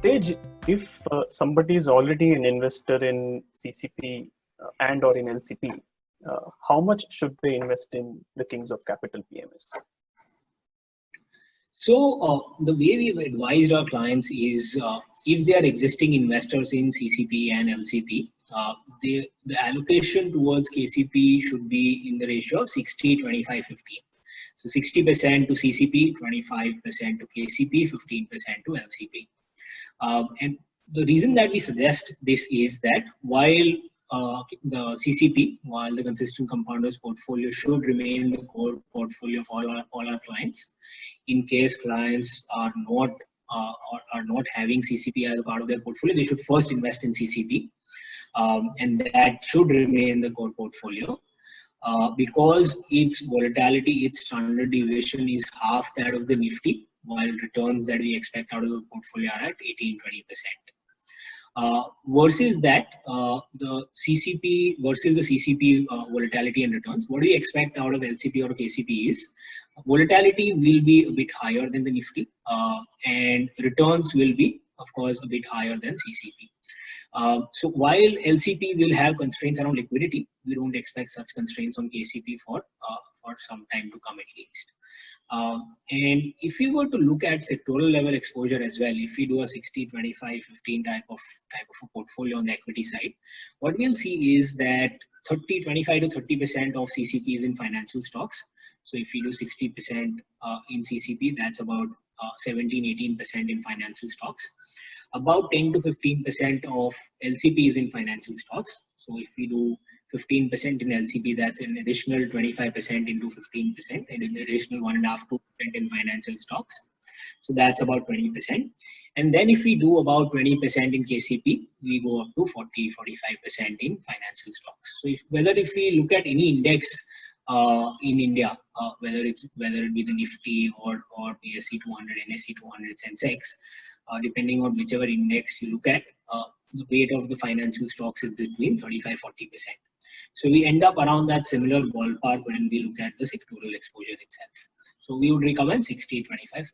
Tej, if somebody is already an investor in CCP and or in LCP, how much should they invest in the Kings of Capital PMS? So the way we've advised our clients is if they are existing investors in CCP and LCP, the allocation towards KCP should be in the ratio of 60, 25, 15. So 60% to CCP, 25% to KCP, 15% to LCP. And the reason that we suggest this is that while the CCP, while the consistent compounders portfolio should remain the core portfolio of all our clients, in case clients are not having CCP as a part of their portfolio, they should first invest in CCP, and that should remain the core portfolio. Because its volatility, its standard deviation is half that of the Nifty, while returns that we expect out of the portfolio are at 18-20%. Versus that, the CCP versus the CCP volatility and returns, what we expect out of LCP or KCP is volatility will be a bit higher than the Nifty, and returns will be, of course, a bit higher than CCP. So while LCP will have constraints around liquidity, we don't expect such constraints on KCP for some time to come at least. And if we were to look at sectoral level exposure as well, if we do a 60, 25, 15 type of a portfolio on the equity side, what we'll see is that 25 to 30% of CCP is in financial stocks. So if we do 60% in CCP, that's about 17-18% in financial stocks. About 10 to 15% of LCP is in financial stocks. So if we do 15% in LCP, that's an additional 25% into 15%, and an additional 1.5-2% in financial stocks. So that's about 20%. And then if we do about 20% in KCP, we go up to 40-45% in financial stocks. So if we look at any index in India, whether it be the Nifty or BSE 200, NSE 200, Sensex, depending on whichever index you look at, the weight of the financial stocks is between 35-40%. So we end up around that similar ballpark when we look at the sectoral exposure itself. So we would recommend 60, 25, 50.